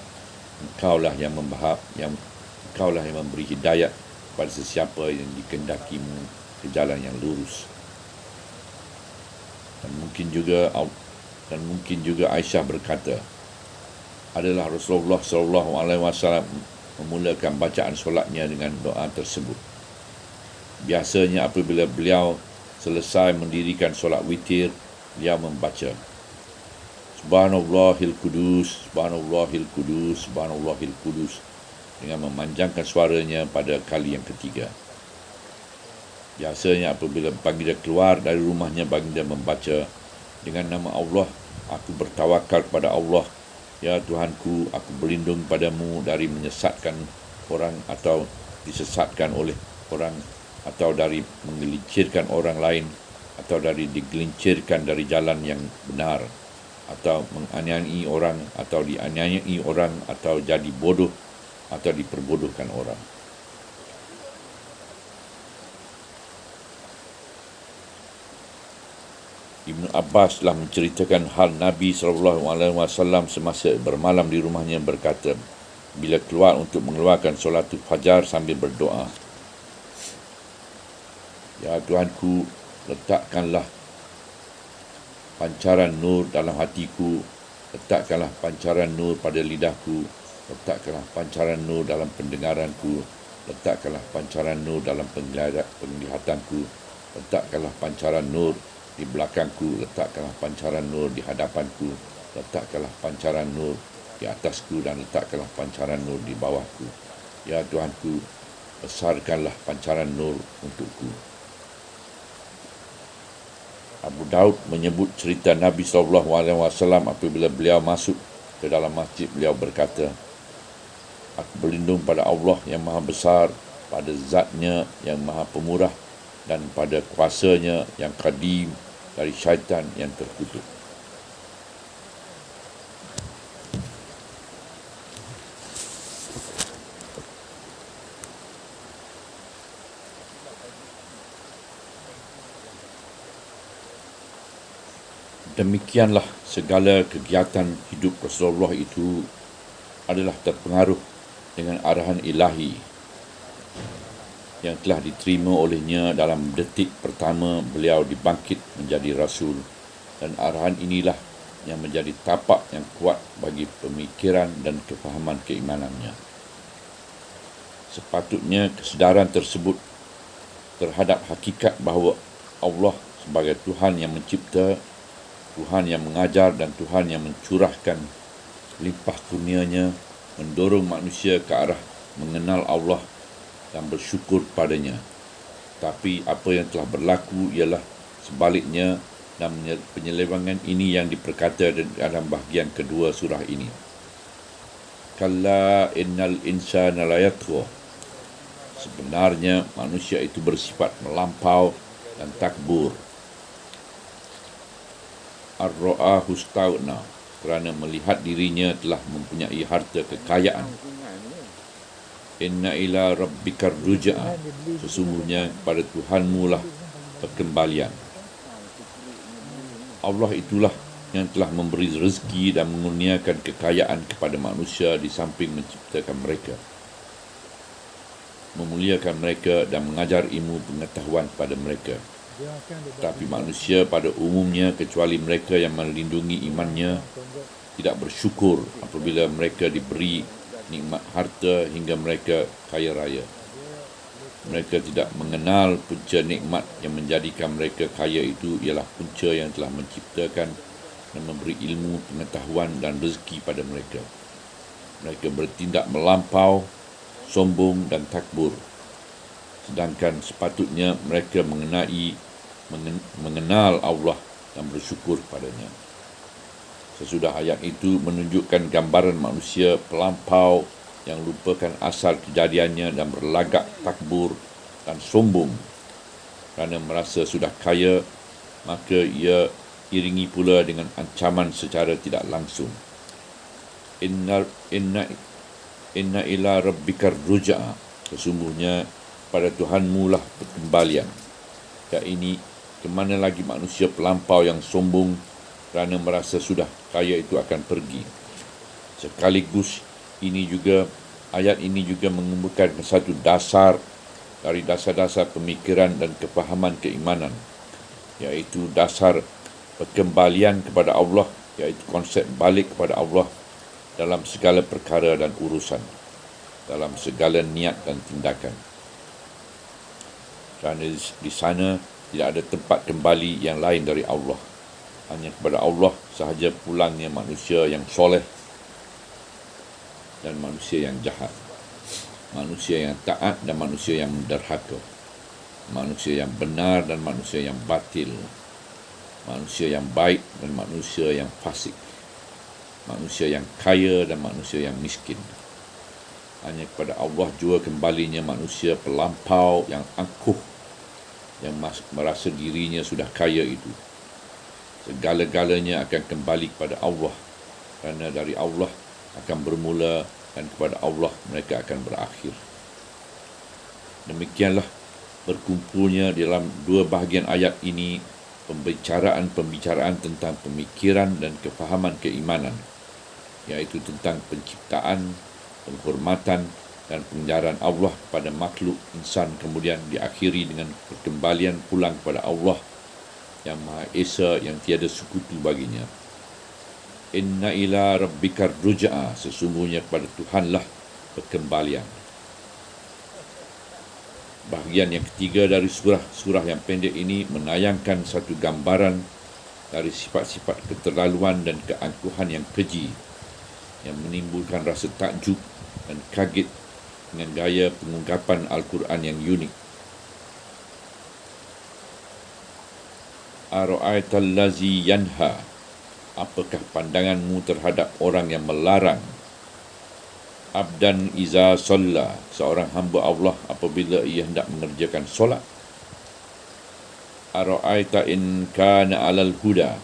[SPEAKER 1] Engkaulah yang Engkaulah yang memberi hidayat kepada sesiapa yang dikehendakimu ke jalan yang lurus. Dan mungkin juga Aisyah berkata, adalah Rasulullah SAW memulakan bacaan solatnya dengan doa tersebut. Biasanya apabila beliau selesai mendirikan solat witir, beliau membaca Subhanallahil Qudus, Subhanallahil Qudus, Subhanallahil Qudus dengan memanjangkan suaranya pada kali yang ketiga. Biasanya apabila baginda keluar dari rumahnya, baginda membaca, dengan nama Allah, aku bertawakal kepada Allah. Ya Tuhanku, aku berlindung padamu dari menyesatkan orang atau disesatkan oleh orang, atau dari menggelincirkan orang lain, atau dari digelincirkan dari jalan yang benar, atau menganiayai orang, atau dianiayai orang, atau jadi bodoh, atau diperbodohkan orang. Ibnu Abbas telah menceritakan hal Nabi SAW semasa bermalam di rumahnya berkata, bila keluar untuk mengeluarkan solatul fajar sambil berdoa, Ya Tuhanku, letakkanlah pancaran nur dalam hatiku, letakkanlah pancaran nur pada lidahku, letakkanlah pancaran nur dalam pendengaranku, letakkanlah pancaran nur dalam penglihatanku, letakkanlah pancaran nur di belakangku, letakkanlah pancaran nur di hadapanku, letakkanlah pancaran nur di atasku, dan letakkanlah pancaran nur di bawahku. Ya Tuhanku, besarkanlah pancaran nur untukku. Abu Daud menyebut cerita Nabi SAW apabila beliau masuk ke dalam masjid, beliau berkata, aku berlindung pada Allah yang maha besar, pada zatnya yang maha pemurah, dan pada kuasanya yang kadim dari syaitan yang terkutuk. Demikianlah segala kegiatan hidup Rasulullah itu adalah terpengaruh dengan arahan ilahi yang telah diterima olehnya dalam detik pertama beliau dibangkit menjadi Rasul, dan arahan inilah yang menjadi tapak yang kuat bagi pemikiran dan kefahaman keimanannya. Sepatutnya kesedaran tersebut terhadap hakikat bahawa Allah sebagai Tuhan yang mencipta, Tuhan yang mengajar, dan Tuhan yang mencurahkan limpah kurnianya mendorong manusia ke arah mengenal Allah dan bersyukur padanya. Tapi apa yang telah berlaku ialah sebaliknya, dan penyelewangan ini yang diperkata dalam bahagian kedua surah ini. Kalla innal insana layatgha. Sebenarnya manusia itu bersifat melampau dan takbur. Ar-ra'ahu sta'na, kerana melihat dirinya telah mempunyai harta kekayaan. Inna ila rabbikar ruj'a, sesungguhnya pada Tuhanmu lah perkembalian. Allah itulah yang telah memberi rezeki dan mengurniakan kekayaan kepada manusia di samping menciptakan mereka, memuliakan mereka dan mengajar ilmu pengetahuan kepada mereka. Tetapi manusia pada umumnya, kecuali mereka yang melindungi imannya, tidak bersyukur apabila mereka diberi nikmat harta hingga mereka kaya raya. Mereka tidak mengenal punca nikmat yang menjadikan mereka kaya itu ialah punca yang telah menciptakan dan memberi ilmu, pengetahuan dan rezeki pada mereka. Mereka bertindak melampau, sombong dan takbur. Sedangkan sepatutnya mereka mengenal Allah dan bersyukur padanya. Sesudah ayat itu menunjukkan gambaran manusia pelampau yang lupakan asal kejadiannya dan berlagak takbur dan sombong kerana merasa sudah kaya, maka ia iringi pula dengan ancaman secara tidak langsung. Inna ila rabbikar ruj'a, sesungguhnya pada Tuhanmu lah perkembalian. Ya, ini kemana lagi manusia pelampau yang sombong kerana merasa sudah kaya itu akan pergi. Sekaligus ayat ini juga mengemukakan satu dasar dari dasar-dasar pemikiran dan kefahaman keimanan, iaitu dasar perkembalian kepada Allah, iaitu konsep balik kepada Allah dalam segala perkara dan urusan, dalam segala niat dan tindakan. Kerana di sana Tidak ada tempat kembali yang lain dari Allah. Hanya kepada Allah sahaja pulangnya manusia yang soleh dan manusia yang jahat, manusia yang taat dan manusia yang derhaka, manusia yang benar dan manusia yang batil, manusia yang baik dan manusia yang fasik, manusia yang kaya dan manusia yang miskin. Hanya kepada Allah jua kembalinya manusia pelampau yang angkuh, yang merasa dirinya sudah kaya itu. Segala-galanya akan kembali kepada Allah, kerana dari Allah akan bermula dan kepada Allah mereka akan berakhir. Demikianlah berkumpulnya dalam dua bahagian ayat ini pembicaraan tentang pemikiran dan kefahaman keimanan, iaitu tentang penciptaan, penghormatan dan pengajaran Allah kepada makhluk insan, kemudian diakhiri dengan perkembalian pulang kepada Allah yang Maha Esa, yang tiada sekutu baginya. Inna ila rabbikar ruj'a, sesungguhnya kepada Tuhanlah perkembalian. Bahagian yang ketiga dari surah yang pendek ini menayangkan satu gambaran dari sifat-sifat keterlaluan dan keangkuhan yang keji, yang menimbulkan rasa takjub dan kaget dengan gaya pengungkapan Al-Quran yang unik. Ara'aital lazi yanha, apakah pandanganmu terhadap orang yang melarang abdan iza shalla, seorang hamba Allah apabila ia hendak mengerjakan solat. Ara'aita in kana alal huda,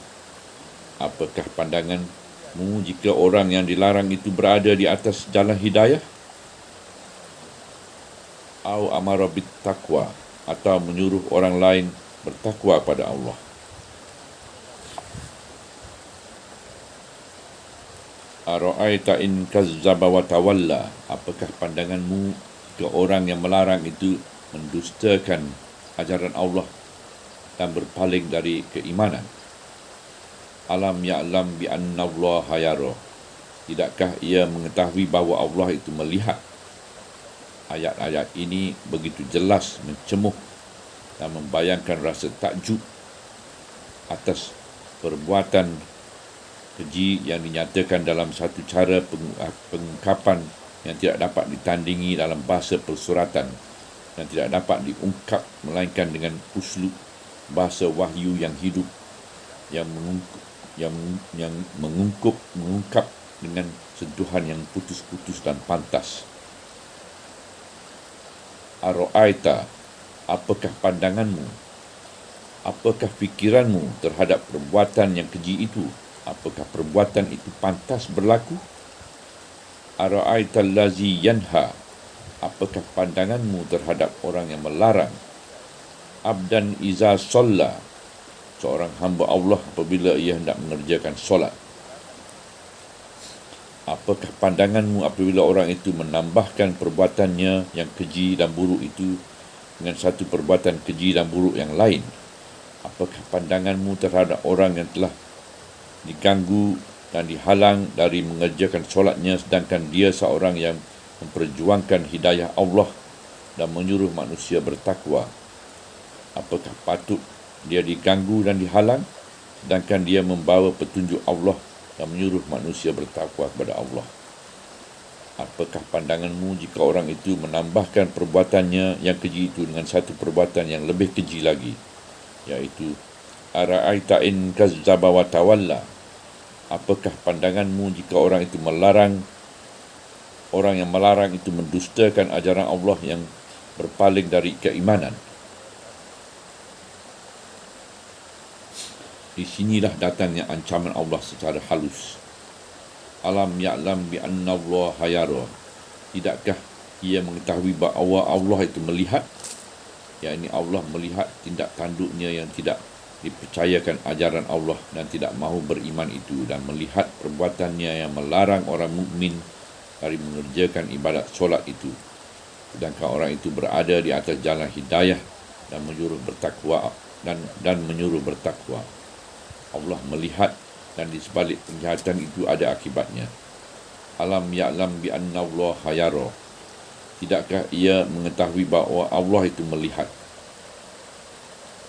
[SPEAKER 1] apakah pandanganmu jika orang yang dilarang itu berada di atas jalan hidayah. Au amara bit taqwa, atau menyuruh orang lain bertakwa pada Allah. Ara'aita in kazzaba wa tawalla, apakah pandanganmu jika orang yang melarang itu mendustakan ajaran Allah dan berpaling dari keimanan. Alam ya'lam bi anna Allah yara, tidakkah ia mengetahui bahawa Allah itu melihat. Ayat-ayat ini begitu jelas mencemuh dan membayangkan rasa takjub atas perbuatan keji yang dinyatakan dalam satu cara pengungkapan yang tidak dapat ditandingi dalam bahasa persuratan dan tidak dapat diungkap melainkan dengan uslub bahasa wahyu yang hidup, yang mengungkap dengan sentuhan yang putus-putus dan pantas. Ara'aita, apakah pandanganmu, apakah fikiranmu terhadap perbuatan yang keji itu? Apakah perbuatan itu pantas berlaku? Ara'aital lazi yanha, apakah pandanganmu terhadap orang yang melarang abdan iza shalla, seorang hamba Allah apabila ia hendak mengerjakan solat. Apakah pandanganmu apabila orang itu menambahkan perbuatannya yang keji dan buruk itu dengan satu perbuatan keji dan buruk yang lain? Apakah pandanganmu terhadap orang yang telah diganggu dan dihalang dari mengerjakan solatnya, sedangkan dia seorang yang memperjuangkan hidayah Allah dan menyuruh manusia bertakwa? Apakah patut dia diganggu dan dihalang, sedangkan dia membawa petunjuk Allah dan menyuruh manusia bertakwa kepada Allah? Apakah pandanganmu jika orang itu menambahkan perbuatannya yang keji itu dengan satu perbuatan yang lebih keji lagi, iaitu ara'aita in kazzaba wa tawalla, apakah pandanganmu jika orang itu melarang, orang yang melarang itu mendustakan ajaran Allah yang berpaling dari keimanan? Di sinilah datangnya ancaman Allah secara halus. Alam ya'lam bi anna Allah yara, tidakkah ia mengetahui bahawa Allah itu melihat, yakni Allah melihat tindak tanduknya yang tidak dipercayakan ajaran Allah dan tidak mahu beriman itu, dan melihat perbuatannya yang melarang orang mukmin dari mengerjakan ibadat solat itu, sedangkan orang itu berada di atas jalan hidayah dan menyuruh bertakwa dan menyuruh bertakwa. Allah melihat dan di sebalik penjahatan itu ada akibatnya. Alam ya'lam bi anna Allah yara, tidakkah ia mengetahui bahawa Allah itu melihat.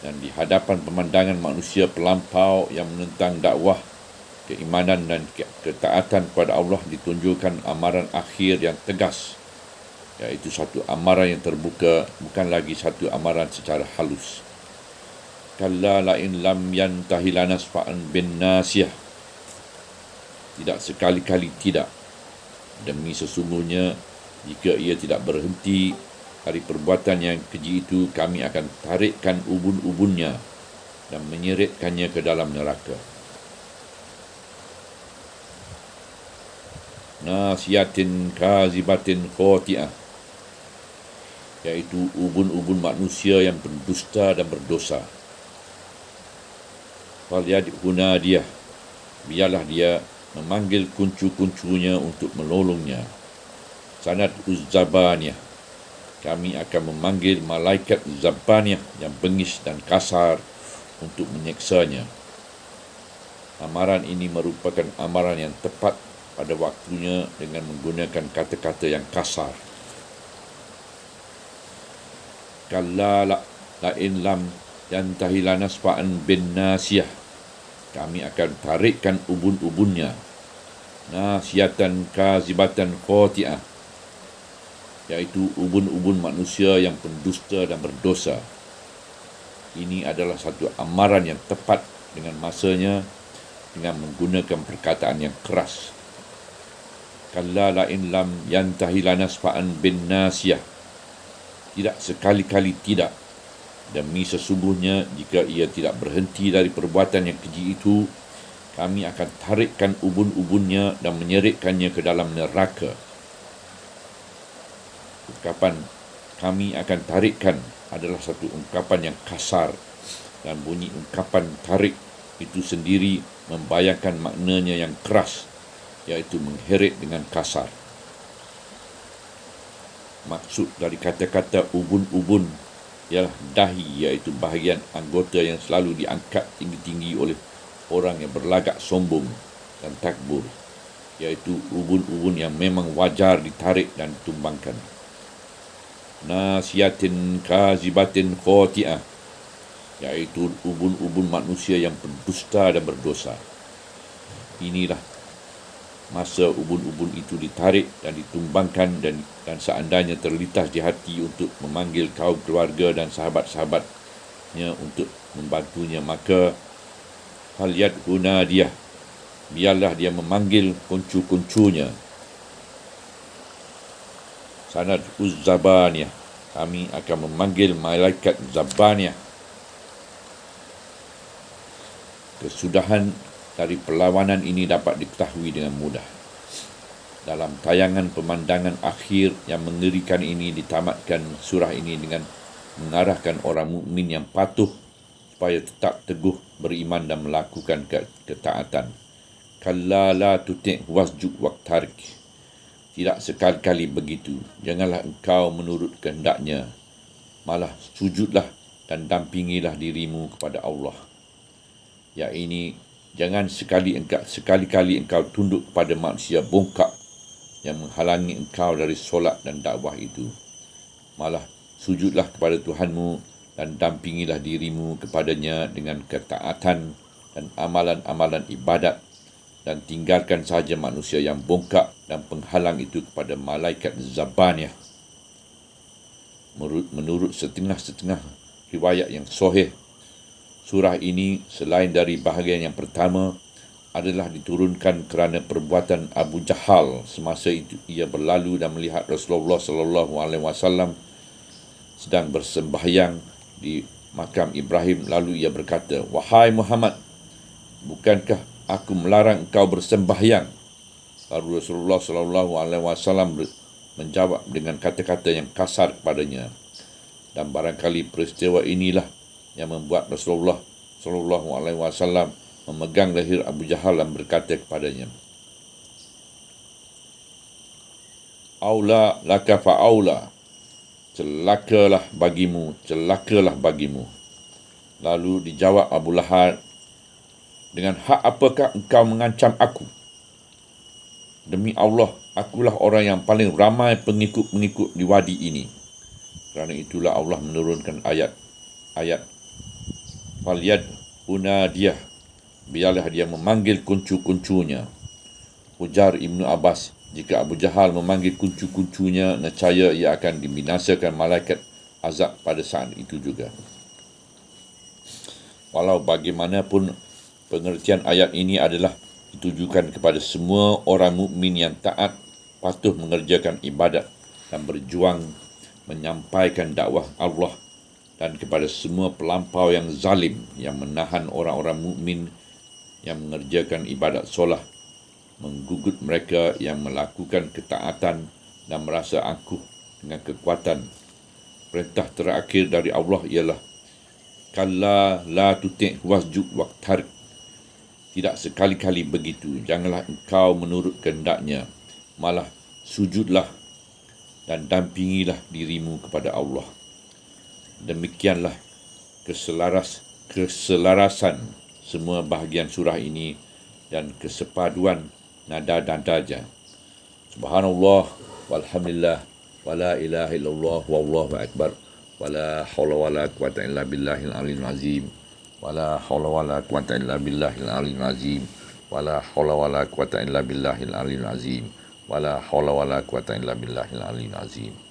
[SPEAKER 1] dan di hadapan pemandangan manusia pelampau yang menentang dakwah, keimanan dan ketaatan kepada Allah, ditunjukkan amaran akhir yang tegas, iaitu satu amaran yang terbuka, bukan lagi satu amaran secara halus. Kalla la'in lam yantahi lanasfa'an bin nasiyah. Tidak, sekali-kali tidak. Demi sesungguhnya, jika ia tidak berhenti dari perbuatan yang keji itu, kami akan tarikkan ubun-ubunnya dan menyeretkannya ke dalam neraka. Nasiyatin kazibatin khoti'ah, iaitu ubun-ubun manusia yang berdusta dan berdosa. Falyad hunadiyah, biarlah dia memanggil kuncu-kuncunya untuk menolongnya. Sanad uzzabaniyah, kami akan memanggil malaikat zabaniyah yang bengis dan kasar untuk menyeksanya. Amaran ini merupakan amaran yang tepat pada waktunya dengan menggunakan kata-kata yang kasar. Kalla la'in lam yantahi lanasfa'an bin nasiyah, kami akan tarikkan ubun-ubunnya. Nasiyatan kazibatan khoti'ah, iaitu ubun-ubun manusia yang pendusta dan berdosa. Ini adalah satu amaran yang tepat dengan masanya dengan menggunakan perkataan yang keras. Kalla la'in lam yantahi lanasfa'an bin nasiyah, tidak, sekali-kali tidak. Demi sesungguhnya, jika ia tidak berhenti dari perbuatan yang keji itu, kami akan tarikkan ubun-ubunnya dan menyeretkannya ke dalam neraka. Ungkapan kami akan tarikkan adalah satu ungkapan yang kasar, dan bunyi ungkapan tarik itu sendiri membayangkan maknanya yang keras, iaitu mengheret dengan kasar. Maksud dari kata-kata ubun-ubun ialah dahi, iaitu bahagian anggota yang selalu diangkat tinggi-tinggi oleh orang yang berlagak sombong dan takbur, iaitu ubun-ubun yang memang wajar ditarik dan ditumbangkan. Nasiyatin kazibatin khoti'ah, iaitu ubun-ubun manusia yang berdusta dan berdosa. Inilah masa ubun-ubun itu ditarik dan ditumbangkan, dan seandainya terlintas di hati untuk memanggil kaum keluarga dan sahabat-sahabatnya untuk membantunya, maka falyad hunadiyah, biarlah dia memanggil kuncu-kuncunya. Sanad uzzabaniyah, kami akan memanggil malaikat zabaniyah. Kesudahan dari perlawanan ini dapat diketahui dengan mudah. Dalam tayangan pemandangan akhir yang mengerikan ini, ditamatkan surah ini dengan mengarahkan orang mukmin yang patuh supaya tetap teguh beriman dan melakukan ketaatan. Kalla la tuti' wasjud waqtarik, tidak, sekali-kali begitu. Janganlah engkau menurut kehendaknya, malah sujudlah dan dampingilah dirimu kepada Allah. Ya, ini jangan sekali-kali engkau tunduk kepada manusia bongkak yang menghalangi engkau dari solat dan dakwah itu. Malah sujudlah kepada Tuhanmu dan dampingilah dirimu kepadanya dengan ketaatan dan amalan-amalan ibadat, dan tinggalkan sahaja manusia yang bongkak dan penghalang itu kepada malaikat zabaniyah. Menurut setengah-setengah riwayat yang sahih, surah ini selain dari bahagian yang pertama adalah diturunkan kerana perbuatan Abu Jahal semasa itu ia berlalu dan melihat Rasulullah SAW sedang bersembahyang di makam Ibrahim. Lalu ia berkata, "Wahai Muhammad, bukankah aku melarang engkau bersembahyang?" Lalu Rasulullah SAW menjawab dengan kata-kata yang kasar kepadanya. Dan barangkali peristiwa inilah yang membuat Rasulullah SAW memegang leher Abu Jahal dan berkata kepadanya, "Aula laka fa'aula, celakalah bagimu, celakalah bagimu." Lalu dijawab Abu Lahab, "Dengan hak apakah engkau mengancam aku? Demi Allah, akulah orang yang paling ramai pengikut-pengikut di wadi ini." Kerana itulah Allah menurunkan ayat Falyad unadiyah, biarlah dia memanggil kuncu-kuncunya. Ujar Ibnu Abbas, jika Abu Jahal memanggil kuncu-kuncunya, nescaya ia akan dibinasakan malaikat azab pada saat itu juga. Walau bagaimanapun, pengertian ayat ini adalah ditujukan kepada semua orang mukmin yang taat, patuh mengerjakan ibadat dan berjuang menyampaikan dakwah Allah, dan kepada semua pelampau yang zalim yang menahan orang-orang mukmin yang mengerjakan ibadat solah, menggugut mereka yang melakukan ketaatan dan merasa angkuh dengan kekuatan. Perintah terakhir dari Allah ialah kalla la tuti' wasjud waqtarib. Tidak sekali-kali begitu, janganlah engkau menurut kehendaknya, malah sujudlah dan dampingilah dirimu kepada Allah. Demikianlah keselarasan semua bahagian surah ini dan kesepaduan nada-nadanya. Subhanallah walhamdulillah wala ilaha illallah wallahu akbar wala haula wala quwata illa billahil aliyil azim wala haula wala quwata illa billahil aliyil azim wala haula wala quwata illa billahil aliyil azim wala haula wala quwata illa billahil aliyil azim.